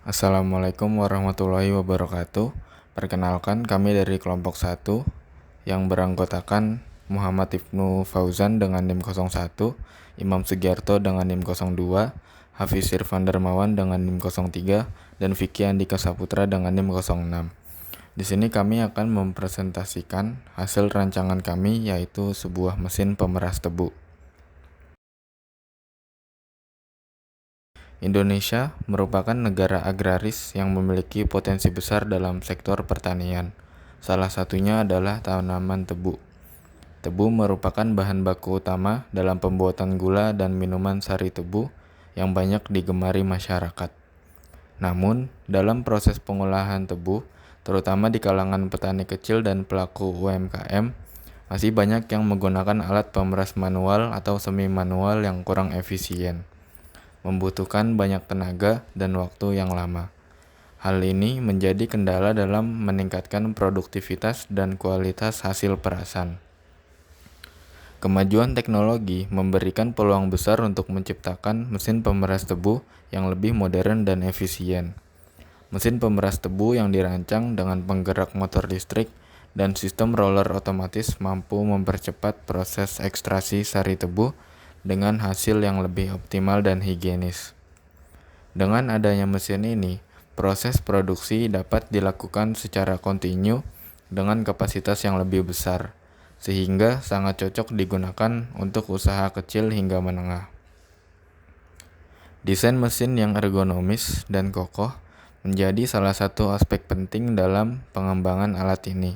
Assalamualaikum warahmatullahi wabarakatuh. Perkenalkan, kami dari kelompok 1 yang beranggotakan Muhammad Ibnu Fauzan dengan NIM 01, Imam Sugiarto dengan NIM 02, Hafiz Irfan Darmawan dengan NIM 03, dan Vicky Andika Saputra dengan NIM 06. Di sini kami akan mempresentasikan hasil rancangan kami, yaitu sebuah mesin pemeras tebu. Indonesia merupakan negara agraris yang memiliki potensi besar dalam sektor pertanian. Salah satunya adalah tanaman tebu. Tebu merupakan bahan baku utama dalam pembuatan gula dan minuman sari tebu yang banyak digemari masyarakat. Namun, dalam proses pengolahan tebu, terutama di kalangan petani kecil dan pelaku UMKM, masih banyak yang menggunakan alat pemeras manual atau semi manual yang kurang efisien, membutuhkan banyak tenaga dan waktu yang lama. Hal ini menjadi kendala dalam meningkatkan produktivitas dan kualitas hasil perasan. Kemajuan teknologi memberikan peluang besar untuk menciptakan mesin pemeras tebu yang lebih modern dan efisien. Mesin pemeras tebu yang dirancang dengan penggerak motor listrik dan sistem roller otomatis mampu mempercepat proses ekstraksi sari tebu dengan hasil yang lebih optimal dan higienis. Dengan adanya mesin ini, proses produksi dapat dilakukan secara kontinu dengan kapasitas yang lebih besar, sehingga sangat cocok digunakan untuk usaha kecil hingga menengah. Desain mesin yang ergonomis dan kokoh menjadi salah satu aspek penting dalam pengembangan alat ini.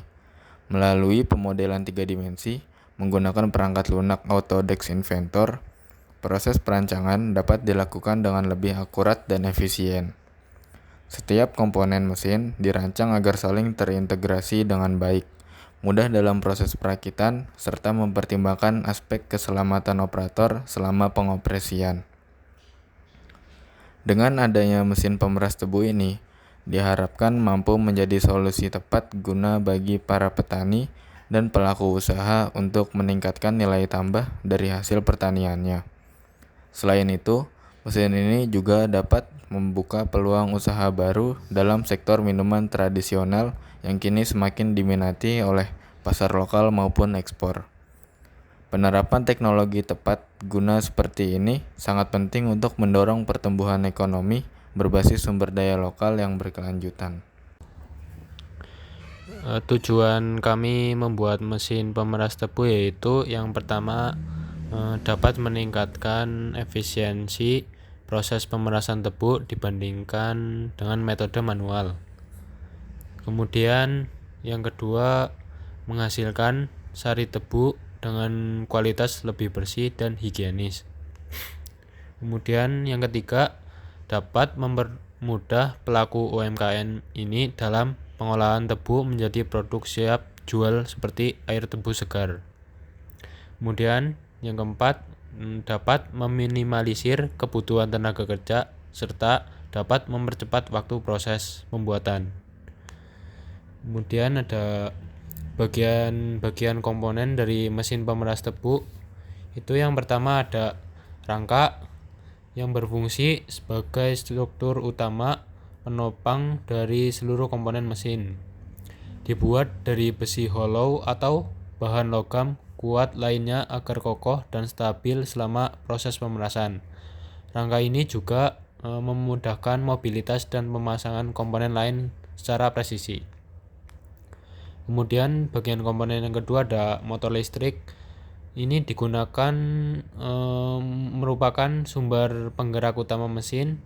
Melalui pemodelan 3 dimensi menggunakan perangkat lunak Autodesk Inventor, proses perancangan dapat dilakukan dengan lebih akurat dan efisien. Setiap komponen mesin dirancang agar saling terintegrasi dengan baik, mudah dalam proses perakitan, serta mempertimbangkan aspek keselamatan operator selama pengoperasian. Dengan adanya mesin pemeras tebu ini, diharapkan mampu menjadi solusi tepat guna bagi para petani dan pelaku usaha untuk meningkatkan nilai tambah dari hasil pertaniannya. Selain itu, mesin ini juga dapat membuka peluang usaha baru dalam sektor minuman tradisional yang kini semakin diminati oleh pasar lokal maupun ekspor. Penerapan teknologi tepat guna seperti ini sangat penting untuk mendorong pertumbuhan ekonomi berbasis sumber daya lokal yang berkelanjutan. Tujuan kami membuat mesin pemeras tebu yaitu yang pertama dapat meningkatkan efisiensi proses pemerasan tebu dibandingkan dengan metode manual. Kemudian yang kedua, menghasilkan sari tebu dengan kualitas lebih bersih dan higienis. Kemudian yang ketiga, dapat mempermudah pelaku UMKM ini dalam pengolahan tebu menjadi produk siap jual seperti air tebu segar. Kemudian yang keempat, dapat meminimalisir kebutuhan tenaga kerja serta dapat mempercepat waktu proses pembuatan. Kemudian ada bagian-bagian komponen dari mesin pemeras tebu. Itu yang pertama ada rangka yang berfungsi sebagai struktur utama penopang dari seluruh komponen mesin. Dibuat dari besi hollow atau bahan logam kuat lainnya agar kokoh dan stabil selama proses pemerasan. Rangka ini juga memudahkan mobilitas dan pemasangan komponen lain secara presisi. Kemudian bagian komponen yang kedua ada motor listrik. Ini digunakan merupakan sumber penggerak utama mesin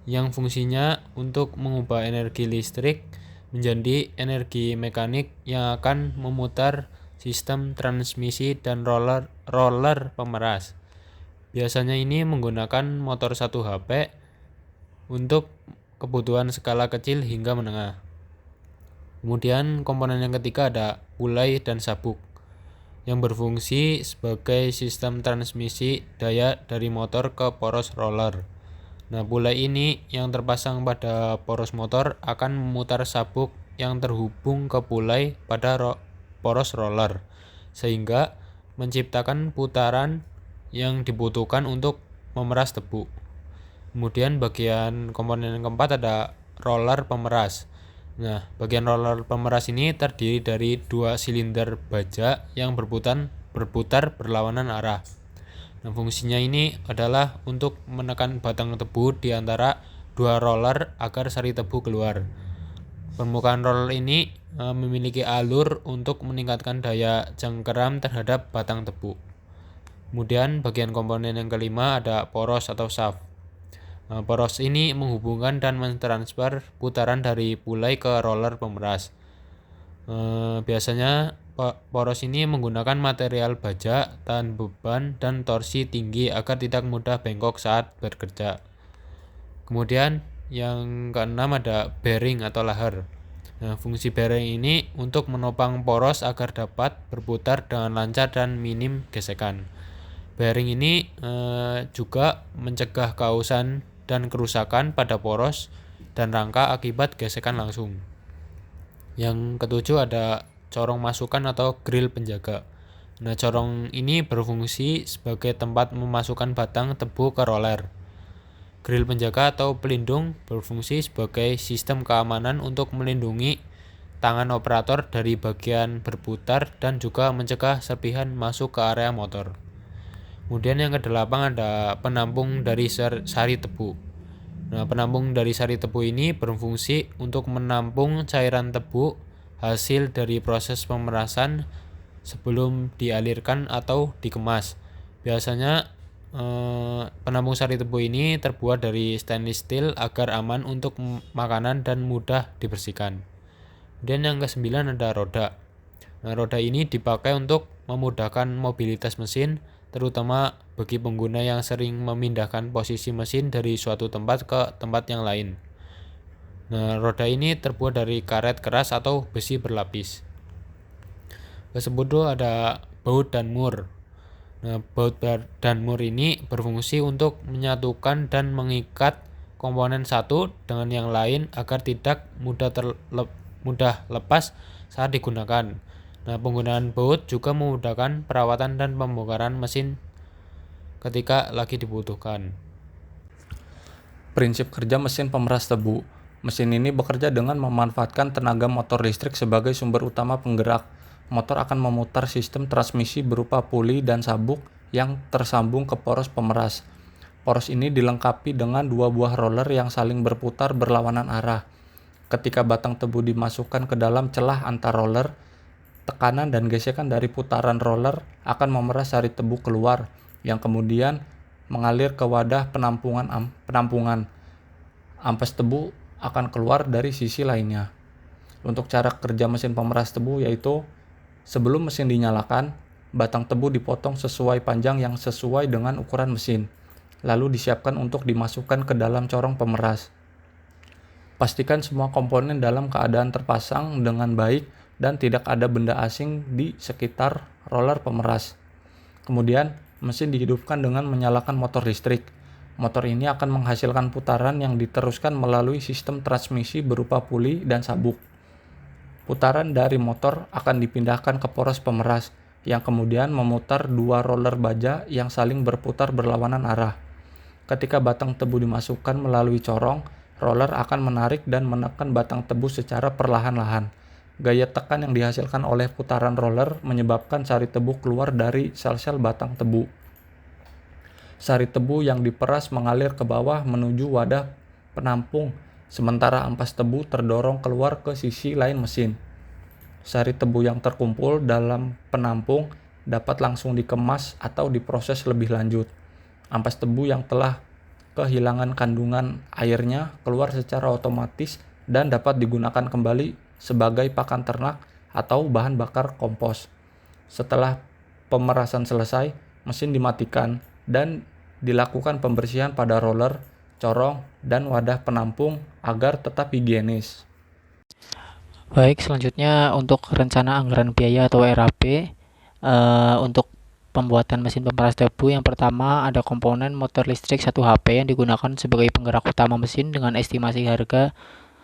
yang fungsinya untuk mengubah energi listrik menjadi energi mekanik yang akan memutar sistem transmisi dan roller pemeras. Biasanya ini menggunakan motor 1 HP untuk kebutuhan skala kecil hingga menengah. Kemudian komponen yang ketiga ada pulai dan sabuk yang berfungsi sebagai sistem transmisi daya dari motor ke poros roller. Nah, pulai ini yang terpasang pada poros motor akan memutar sabuk yang terhubung ke pulai pada poros roller, sehingga menciptakan putaran yang dibutuhkan untuk memeras tebu. Kemudian bagian komponen yang keempat ada roller pemeras. Nah, bagian roller pemeras ini terdiri dari 2 silinder baja yang berputar berlawanan arah. Nah, fungsinya ini adalah untuk menekan batang tebu di antara 2 roller agar sari tebu keluar. Permukaan roller ini memiliki alur untuk meningkatkan daya cengkeram terhadap batang tebu. Kemudian bagian komponen yang kelima ada poros atau shaft. Poros ini menghubungkan dan mentransfer putaran dari pulai ke roller pemeras. Biasanya poros ini menggunakan material baja, tahan beban, dan torsi tinggi agar tidak mudah bengkok saat bekerja. Kemudian yang keenam ada bearing atau laher. Nah, fungsi bearing ini untuk menopang poros agar dapat berputar dengan lancar dan minim gesekan. Bearing ini juga mencegah kausan dan kerusakan pada poros dan rangka akibat gesekan langsung. Yang ketujuh ada corong masukan atau grill penjaga. Nah, corong ini berfungsi sebagai tempat memasukkan batang tebu ke roller. Grill penjaga atau pelindung berfungsi sebagai sistem keamanan untuk melindungi tangan operator dari bagian berputar dan juga mencegah serpihan masuk ke area motor. Kemudian yang kedelapan ada penampung dari sari tebu. Nah, penampung dari sari tebu ini berfungsi untuk menampung cairan tebu hasil dari proses pemerasan sebelum dialirkan atau dikemas. Biasanya penampung sari tebu ini terbuat dari stainless steel agar aman untuk makanan dan mudah dibersihkan. Kemudian yang ke-9 ada roda. Nah, roda ini dipakai untuk memudahkan mobilitas mesin, terutama bagi pengguna yang sering memindahkan posisi mesin dari suatu tempat ke tempat yang lain. Nah, roda ini terbuat dari karet keras atau besi berlapis. Tersebut ada baut dan mur. Nah, baut dan mur ini berfungsi untuk menyatukan dan mengikat komponen satu dengan yang lain agar tidak mudah lepas saat digunakan. Nah, penggunaan baut juga memudahkan perawatan dan pembongkaran mesin ketika lagi dibutuhkan. Prinsip kerja mesin pemeras tebu. Mesin ini bekerja dengan memanfaatkan tenaga motor listrik sebagai sumber utama penggerak. Motor akan memutar sistem transmisi berupa puli dan sabuk yang tersambung ke poros pemeras. Poros ini dilengkapi dengan 2 buah roller yang saling berputar berlawanan arah. Ketika batang tebu dimasukkan ke dalam celah antar roller, tekanan dan gesekan dari putaran roller akan memeras sari tebu keluar, yang kemudian mengalir ke wadah penampungan. Ampas tebu akan keluar dari sisi lainnya. Untuk cara kerja mesin pemeras tebu yaitu sebelum mesin dinyalakan, batang tebu dipotong sesuai panjang yang sesuai dengan ukuran mesin, lalu disiapkan untuk dimasukkan ke dalam corong pemeras. Pastikan semua komponen dalam keadaan terpasang dengan baik dan tidak ada benda asing di sekitar roller pemeras. Kemudian, mesin dihidupkan dengan menyalakan motor listrik. Motor ini akan menghasilkan putaran yang diteruskan melalui sistem transmisi berupa puli dan sabuk. Putaran dari motor akan dipindahkan ke poros pemeras, yang kemudian memutar 2 roller baja yang saling berputar berlawanan arah. Ketika batang tebu dimasukkan melalui corong, roller akan menarik dan menekan batang tebu secara perlahan-lahan. Gaya tekan yang dihasilkan oleh putaran roller menyebabkan sari tebu keluar dari sel-sel batang tebu. Sari tebu yang diperas mengalir ke bawah menuju wadah penampung, sementara ampas tebu terdorong keluar ke sisi lain mesin. Sari tebu yang terkumpul dalam penampung dapat langsung dikemas atau diproses lebih lanjut. Ampas tebu yang telah kehilangan kandungan airnya keluar secara otomatis dan dapat digunakan kembali sebagai pakan ternak atau bahan bakar kompos. Setelah pemerasan selesai, mesin dimatikan dan dilakukan pembersihan pada roller, corong, dan wadah penampung agar tetap higienis. Baik, selanjutnya untuk rencana anggaran biaya atau RAB untuk pembuatan mesin pemeras tebu, yang pertama ada komponen motor listrik 1 HP yang digunakan sebagai penggerak utama mesin dengan estimasi harga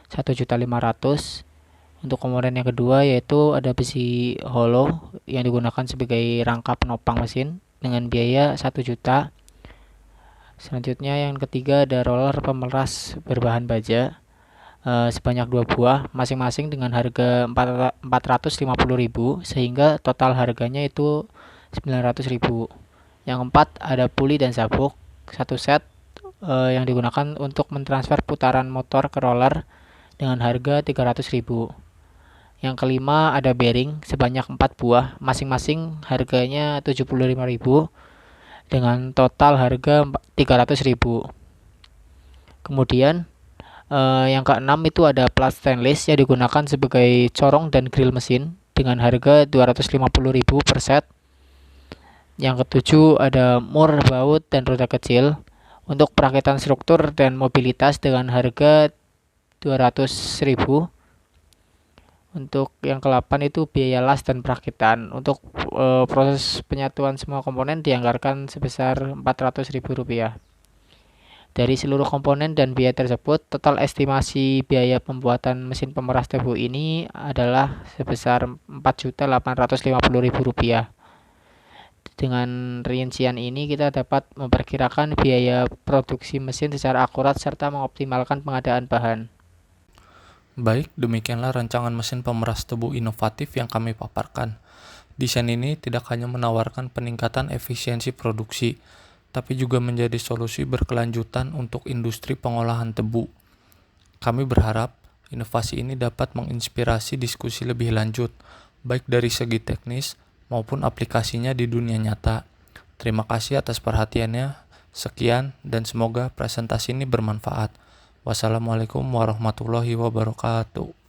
1.500.000. Untuk komponen yang kedua yaitu ada besi hollow yang digunakan sebagai rangka penopang mesin dengan biaya 1 juta. Selanjutnya yang ketiga ada roller pemeras berbahan baja. sebanyak 2 buah, masing-masing dengan harga 450.000, sehingga total harganya itu 900.000. Yang keempat ada puli dan sabuk, satu set yang digunakan untuk mentransfer putaran motor ke roller dengan harga 300.000. Yang kelima ada bearing sebanyak 4 buah, masing-masing harganya 75.000 dengan total harga 300.000. Kemudian yang keenam itu ada plat stainless yang digunakan sebagai corong dan grill mesin dengan harga 250.000 per set. Yang ketujuh ada mur, baut, dan roda kecil untuk perakitan struktur dan mobilitas dengan harga 200.000. Untuk yang ke-8 itu biaya las dan perakitan. Untuk proses penyatuan semua komponen dianggarkan sebesar Rp400.000. Dari seluruh komponen dan biaya tersebut, total estimasi biaya pembuatan mesin pemeras tebu ini adalah sebesar Rp4.850.000. Dengan rincian ini kita dapat memperkirakan biaya produksi mesin secara akurat serta mengoptimalkan pengadaan bahan. Baik, demikianlah rancangan mesin pemeras tebu inovatif yang kami paparkan. Desain ini tidak hanya menawarkan peningkatan efisiensi produksi, tapi juga menjadi solusi berkelanjutan untuk industri pengolahan tebu. Kami berharap inovasi ini dapat menginspirasi diskusi lebih lanjut, baik dari segi teknis maupun aplikasinya di dunia nyata. Terima kasih atas perhatiannya. Sekian dan semoga presentasi ini bermanfaat. Wassalamualaikum warahmatullahi wabarakatuh.